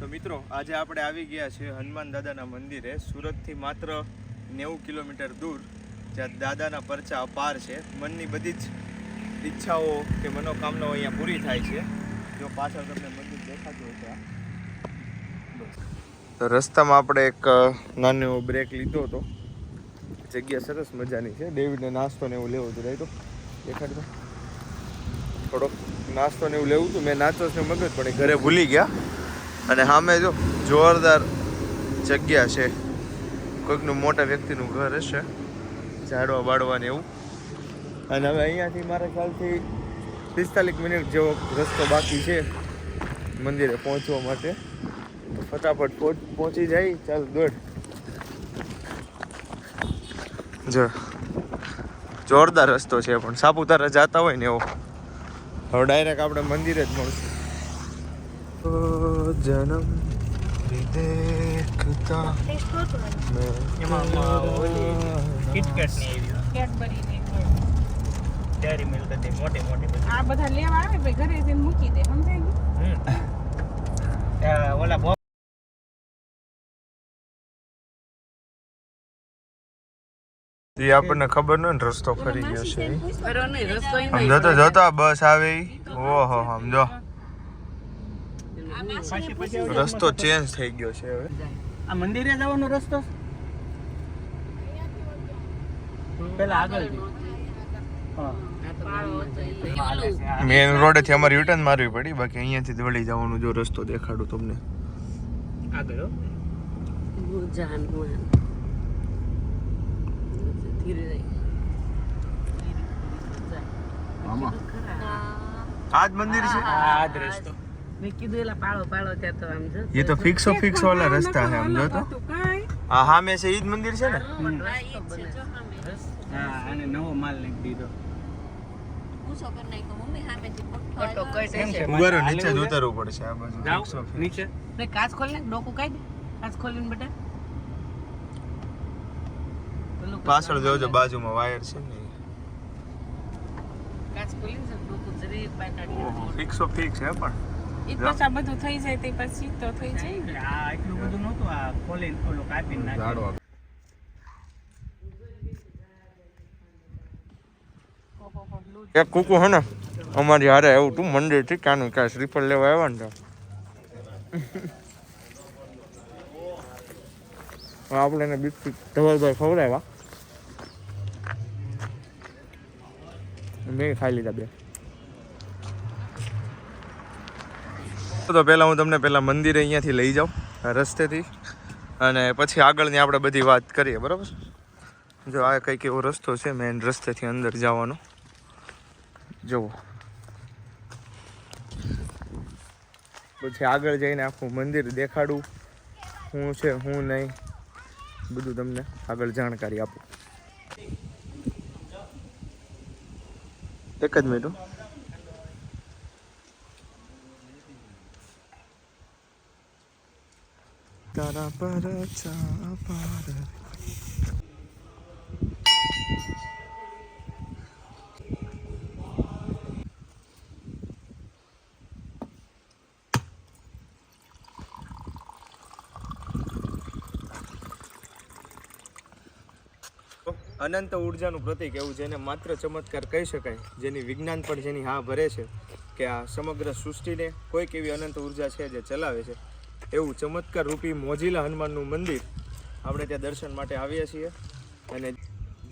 તો મિત્રો આજે આપણે આવી ગયા છે હનુમાન દાદાના મંદિરે, સુરતથી માત્ર 90 કિલોમીટર દૂર, જ્યાં દાદાના પરચા અપાર છે. મનની બધી જ ઈચ્છાઓ કે મનોકામનાઓ અહીંયા પૂરી થાય છે. જો પાછળ તમને મંદિર દેખાતું હશે. તો રસ્તામાં આપણે એક નાનો બ્રેક લીધો હતો. જગ્યા સરસ મજાની છે. ડેવિડને નાસ્તો ને એવું લેવું હતું, રાઈટ? દેખાડી દો. થોડોક નાસ્તો ને એવું લેવું હતું. મેં નાચોસ ને મગજ પણ ઘરે ભૂલી ગયા. અને સામે જો જોરદાર જગ્યા છે. કોઈકનું મોટા વ્યક્તિનું ઘર હશે, ઝાડવા બાળવા ને એવું. અને હવે અહીંયાથી મારા ખ્યાલથી 45 મિનિટ જેવો રસ્તો બાકી છે મંદિરે પહોંચવા માટે. તો ફટાફટ પહોંચી જાય. ચાલ દોડ. જો જોરદાર રસ્તો છે, પણ સાપુતારા જતા હોય ને એવો. હવે ડાયરેક્ટ આપણે મંદિરે જ મળશું. જન્મ દેખતા એમાં કિટકેટ ની એવી કેડબરી ની ડેરી મિલ્ક હતી મોટી મોટી. આ બધા લેવા આવે ભાઈ, ઘરે જઈને મૂકી દે, સમજાય ગયું? ઓલા એ આપણને ખબર ન હોય ને, રસ્તો ફરી ગયો છે. સમજો જોતા બસ આવે. ઓહો સમજો, રસ્તો ચેન્જ થઈ ગયો છે હવે. આ મંદિરે જવાનો રસ્તો પેલા આગળ મેન રોડેથી અમારે યુટર્ન મારવી પડી. બાકી અહીંયાથી વળી જવાનો જો રસ્તો દેખાડું તમને. આગળ આજ મંદિર છે, આ જ રસ્તો. મેં કીધું એલા પાળો પાળો ત્યાં તો આમ જો. ये तो फिक्स वाला रास्ता है, समझो तो. हाँ हाँ में से ईद मंदिर છે ને. હા, અને નવો માલ નાખી દીધો. ઉગારો નીચે જ ઉતરવું પડશે આ બાજુ. જાવ નીચે. ને કાચ ખોલ ને, ડોકું કાઢ. કાચ ખોલીને બેટા. પાછળ જોજો, બાજુમાં વાયર છે ને. કાચ ખોલીને ડોકું જરી પાટાડી. ફિક્સ હે પણ ઈ પછી આ બધું થઈ જાય તે પછી તો થઈ જાય. આ એટલું બધું નહોતું. આ ખોલીને ઓલો કાપીને નાખ્યું. એક કુકુ હે ને અમારી હારે આવ્યું તું મંદિર થી, ક્યાંનું ક્યાં શ્રીફળ લેવા આવ્યા ને. આપણે એને બિસ્કિટ ધવલભાઈ ખવડાવ્યા, મેં ખાઈ લીધા બે. તો પહેલાં હું તમને મંદિરે અહીંયાથી લઈ જાઉં રસ્તેથી, અને પછી આગળની આપણે બધી વાત કરીએ, બરાબર? જો આ કંઈક એવો રસ્તો છે મેન રસ્તેથી અંદર જવાનો. જુઓ, પછી આગળ જઈને આખું મંદિર દેખાડું, શું છે શું નહીં, બધું તમને આગળ જાણકારી આપું. એક જ મિનિટ. તારા પર અનંત ઉર્જાનું પ્રતીક એવું, જેને માત્ર ચમત્કાર કહી શકાય, જેની વિજ્ઞાન પણ જેની હા ભરે છે કે આ સમગ્ર સૃષ્ટિને કોઈક એવી અનંત ઉર્જા છે જે ચલાવે છે. એવું ચમત્કાર રૂપી મોજીલા હનુમાનનું મંદિર આપણે ત્યાં દર્શન માટે આવીએ છીએ. અને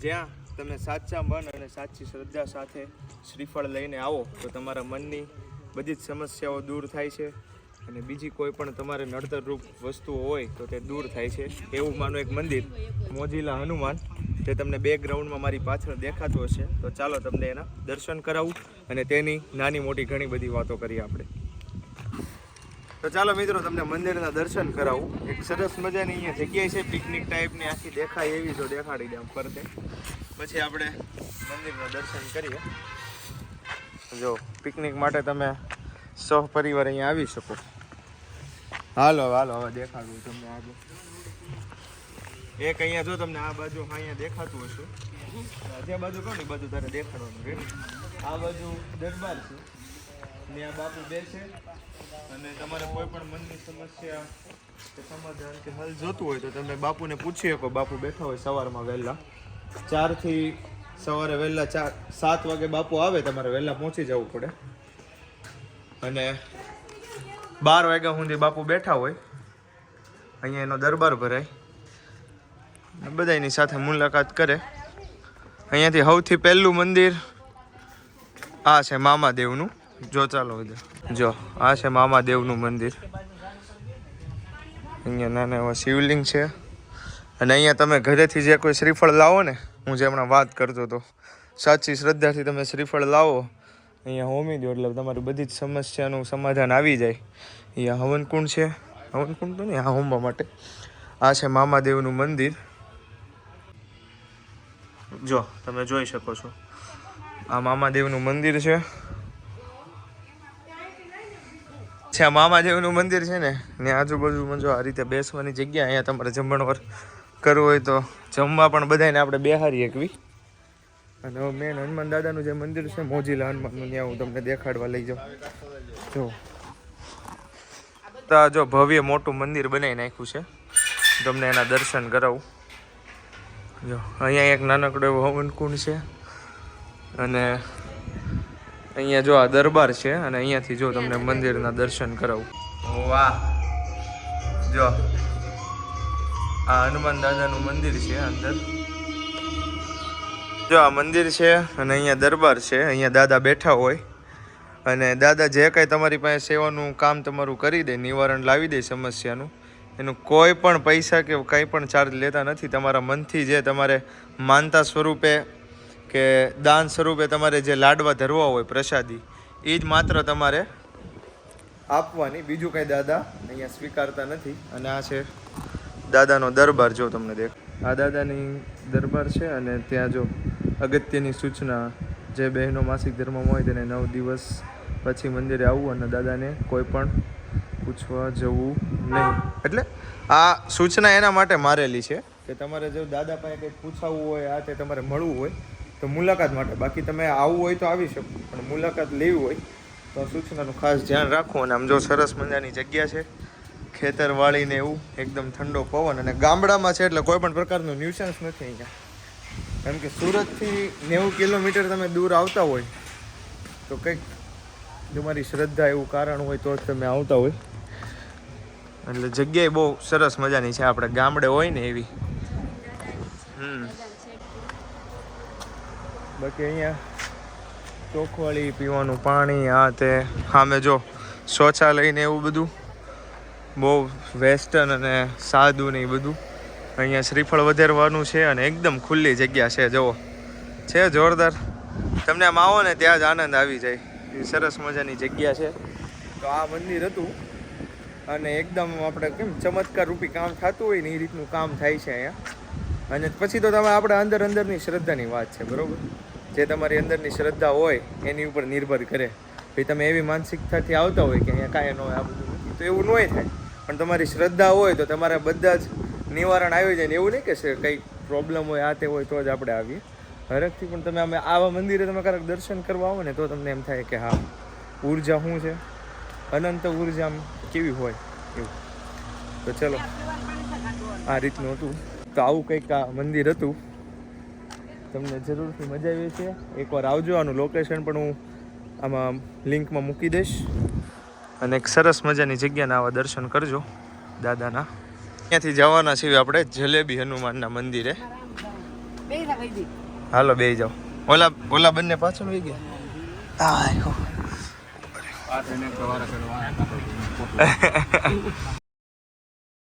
જ્યાં તમે સાચા મન અને સાચી શ્રદ્ધા સાથે શ્રીફળ લઈને આવો તો તમારા મનની બધી જ સમસ્યાઓ દૂર થાય છે, અને બીજી કોઈ પણ તમારે નડતરરૂપ વસ્તુઓ હોય તો તે દૂર થાય છે. એવું માનું એક મંદિર મોજીલા હનુમાન, તે તમને બેકગ્રાઉન્ડમાં મારી પાછળ દેખાતું હશે. તો ચાલો તમને એના દર્શન કરાવું અને તેની નાની મોટી ઘણી બધી વાતો કરીએ આપણે. તો ચાલો મિત્રો તમને મંદિરના દર્શન કરાવું. એક સરસ મજાની અહીંયા જગ્યા છે, પિકનિક ટાઈપની આખી દેખાય એવી, જો દેખાડી દે આમ ફરતે. પછી આપણે મંદિરના દર્શન કરીએ. જો પિકનિક માટે તમે સહપરિવાર અહીંયા આવી શકો. હાલો હાલો હવે દેખાડું તમને આગળ. એક અહીંયા જો તમને આ બાજુ અહીંયા દેખાતું હશે, જે બાજુ કહો ને એ બાજુ તારે દેખાડવાનું. આ બાજુ દરબાર છે, ત્યાં બાપુ બેસે અને તમારે કોઈ પણ મનની સમસ્યા કે સમાધાન કે હલ જોતું હોય તો તમે બાપુને પૂછી શકો. બાપુ બેઠા હોય સવારમાં વહેલા 4 થી સવારે વહેલા 7 વાગે બાપુ આવે, તમારે વહેલા પહોંચી જવું પડે અને 12 વાગ્યા સુધી બાપુ બેઠા હોય. અહીંયા એનો દરબાર ભરાય, બધાની સાથે મુલાકાત કરે. અહીંયાથી સૌથી પહેલું મંદિર આ છે મામાદેવનું. જો ચાલો જો આ છે મામાદેવનું મંદિર. અહીંયા નાના એવા શિવલિંગ છે અને અહીંયા તમે ઘરેથી જે કોઈ શ્રીફળ લાવો ને, હું જે હમણાં વાત કરતો હતો, સાચી શ્રદ્ધાથી તમે શ્રીફળ લાવો, અહીંયા હોમી દો એટલે તમારી બધી જ સમસ્યાનું સમાધાન આવી જાય. અહીંયા હવનકુંડ છે, હવનકુંડ તો નહીં, આ હોમવા માટે. આ છે મામાદેવનું મંદિર. જો તમે જોઈ શકો છો, આ મામાદેવનું મંદિર છે. આ મામાદેવનું મંદિર છે ને, ને આજુબાજુમાં જો આ રીતે બેસવાની જગ્યા. અહીંયા તમારે જમણવાર કરવું હોય તો જમવા પણ બધાને આપણે બેહારી એકવી. અને હવે મેન હનુમાન દાદાનું જે મંદિર છે, મોજીલા હનુમાનનું, ત્યાં હું તમને દેખાડવા લઈ જાઉં. જો તો જો ભવ્ય મોટું મંદિર બનાવી નાખ્યું છે, તમને એના દર્શન કરાવું. જો અહીંયા એક નાનકડો એવો હવનકુંડ છે અને અહીંયા જો આ દરબાર છે અને અહીંયાથી જો તમને મંદિરના દર્શન કરાવું. વાહ, જો આ હનુમાન દાદાનું મંદિર છે અંદર. જો આ મંદિર છે અને અહીંયા દરબાર છે. અહીંયા દાદા બેઠા હોય અને દાદા જે કાંઈ તમારી પાસે સેવાનું કામ તમારું કરી દે, નિવારણ લાવી દે સમસ્યાનું, એનું કોઈ પણ પૈસા કે કંઈ પણ ચાર્જ લેતા નથી. તમારા મનથી જે તમારે માનતા સ્વરૂપે કે દાન સ્વરૂપે તમારે જે લાડવા ધરવા હોય પ્રસાદી, એ જ માત્ર તમારે આપવાની. બીજું કંઈ દાદા અહીંયા સ્વીકારતા નથી. અને આ છે દાદાનો દરબાર. જો તમને દેખ, આ દાદાની દરબાર છે અને ત્યાં જો અગત્યની સૂચના, જે બહેનો માસિક ધર્મમાં હોય તેને 9 દિવસ પછી મંદિરે આવવું અને દાદાને કોઈ પણ પૂછવા જવું નહીં. એટલે આ સૂચના એના માટે મારેલી છે કે તમારે જો દાદા પાસે કંઈક પૂછાવવું હોય, આ તે તમારે મળવું હોય તો મુલાકાત માટે. બાકી તમે આવવું હોય તો આવી શકો, પણ મુલાકાત લેવી હોય તો સૂચનાનું ખાસ ધ્યાન રાખો. અને આમ જો સરસ મજાની જગ્યા છે, ખેતરવાળીને એવું, એકદમ ઠંડો પવન. અને ગામડામાં છે એટલે કોઈ પણ પ્રકારનું ન્યુસન્સ નથી અહીંયા. કારણ કે સુરતથી 90 કિલોમીટર તમે દૂર આવતા હોય તો કંઈક તમારી શ્રદ્ધા એવું કારણ હોય તો જ તમે આવતા હોય. એટલે જગ્યાએ બહુ સરસ મજાની છે, આપણે ગામડે હોય ને એવી. બાકી અહીંયા ચોખવાળી, પીવાનું પાણી, આ તે. સામે જો શૌચાલય ને એવું બધું બહુ વેસ્ટર્ન અને સાદું ને એ બધું. અહીંયા શ્રીફળ વધારવાનું છે અને એકદમ ખુલ્લી જગ્યા છે. જુઓ, છે જોરદાર. તમને આમ આવો ને ત્યાં જ આનંદ આવી જાય. એ સરસ મજાની જગ્યા છે. તો આ મંદિર હતું અને એકદમ આપણે કેમ ચમત્કાર રૂપી કામ થતું હોય ને એ રીતનું કામ થાય છે અહીંયા. અને પછી તો તમે આપણે અંદરની શ્રદ્ધાની વાત છે, બરાબર? જે તમારી અંદરની શ્રદ્ધા હોય એની ઉપર નિર્ભર કરે. ભાઈ તમે એવી માનસિકતાથી આવતા હોય કે અહીંયા કાંઈ ન હોય, આ બધું નથી, તો એવું ન થાય. પણ તમારી શ્રદ્ધા હોય તો તમારા બધા જ નિવારણ આવી જાય ને. એવું નહીં કે કંઈક પ્રોબ્લેમ હોય, આ તે હોય તો જ આપણે આવીએ. હરેકથી પણ તમે અમે આવા મંદિરે તમે ક્યારેક દર્શન કરવા આવો ને તો તમને એમ થાય કે હા, ઉર્જા શું છે, અનંત ઉર્જા આમ કેવી હોય એવું. તો ચલો, આ રીતનું હતું. તો આવું કંઈક આ મંદિર હતું. તમને જરૂરથી મજા આવી છે, એકવાર આવજો. આનું લોકેશન પણ હું આમાં લિંકમાં મૂકી દઈશ. અને એક સરસ મજાની જગ્યાના આવા દર્શન કરજો દાદાના. ત્યાંથી જવાના છીએ આપણે જલેબી હનુમાનના મંદિરે. હાલો બે જાઓ. ઓલા બંને પાછળ વહી ગયા.